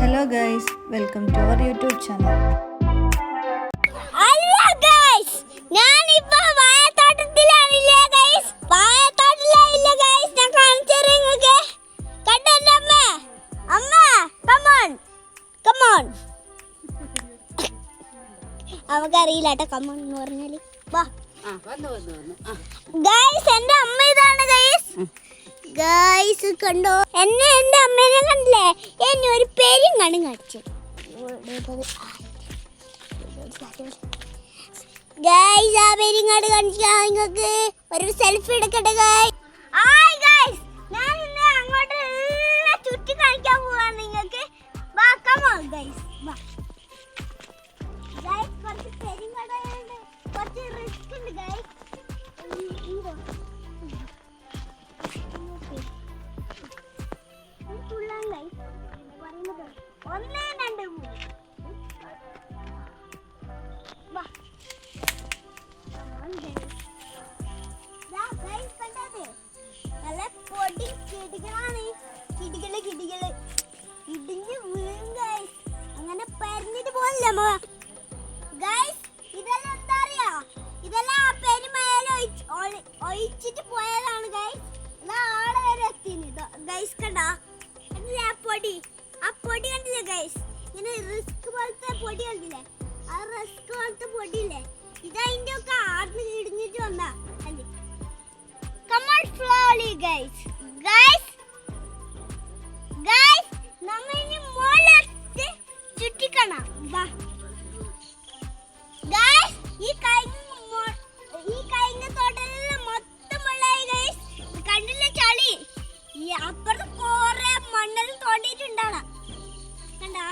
Hello guys, welcome to our YouTube channel. Hello guys, ഞാനിപ്പോ വാഴത്തോട്ടത്തിലാണില്ലേ guys? വാഴത്തോട്ടത്തിലായില്ലേ guys? ഞാൻ കാണിച്ചുതരാം നിങ്ങൾക്ക്. കണ്ടോ എൻ്റെ അമ്മ? അമ്മ, come on. അവക്കറിയില്ല കേട്ടോ come on എന്ന് പറഞ്ഞാല്. വാ. ഗൈസ് എൻ്റെ അമ്മ ഇതാണ് ഗൈസ്. ഗൈസ് കണ്ടോ എന്നെ എൻ്റെ അമ്മേനെ കണ്ടില്ലേ? എന്നെ ഒരു പേരും കാണും കാണിച്ചു. ഗൈസ് ആ പേരും കാർഡ് കാണിച്ചാ നിങ്ങൾക്ക് ഒരു സെൽഫി എടുക്കട്ടെ ഗൈസ്. ഹായ് ഗൈസ്, ഞാൻ ഇന്ന് അങ്ങോട്ട് ചുറ്റി കാണിക്കാൻ പോവാണ് നിങ്ങൾക്ക്. വാ കം ഓൺ ഗൈസ്. വാ ഗൈസ്, കുറച്ച് പേരും കാർഡ് ഉണ്ട്, കുറച്ച് റിസ്ക് ഉണ്ട് ഗൈസ്. ഒന്ന് രണ്ട് മൂന്ന് നല്ല പൊടി കിടികളാണ്. കിടികള് ഇടിഞ്ഞ് വീഴും ഗൈസ്. അങ്ങനെ പരന്നിട്ട് പോകില്ല ഗൈസ്. ഇതെല്ലാം എന്താ അറിയാ, ഇതെല്ലാം ആ പെരുമേല ഒഴിച്ചിട്ട് പോയതാണ് ഗൈസ്. ആളെ വരെ എത്തിന് ഗൈസ്. കണ്ടാ ആ പൊടി കണ്ടില്ലേ ഗൈസ്? ഇങ്ങനെ റിസ്ക് പോലത്തെ പൊടി കണ്ടില്ലേ? ആ റിസ്ക് പോലത്തെ പൊടിയില്ലേ, ഇതതിന്റെ ഒക്കെ ആർന്ന് ഇടിഞ്ഞിട്ട് വന്നാ. Come on slowly guys. നമ്മ ഇനി മോളെടുത്ത് ചുറ്റിക്കണം. ഗൈസ് ഈ കഴിഞ്ഞ തോട്ടത്തില് മൊത്തം വെള്ളമായി ഗൈസ്. കണ്ടില്ലേ ചളി? ഈ അപ്പുറത്ത് കൊറേ മണ്ണെല്ലാം തോണ്ടിയിട്ടുണ്ടാണ്. കണ്ടാ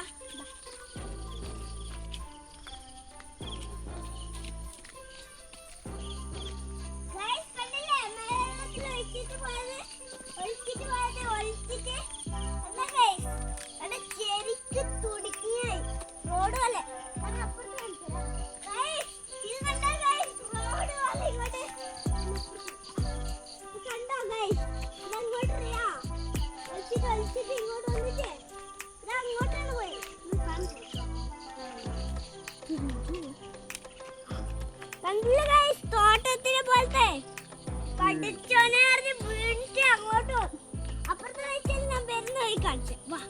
തോട്ടത്തിനെ പോലത്തെ കടിച്ചോനെ അറിഞ്ഞ് വീണിട്ട് അങ്ങോട്ട് അപ്പുറത്തെ കഴിച്ചാൽ ഞാൻ വരുന്ന വഴി കാണിച്ചു. വാ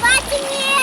watching you.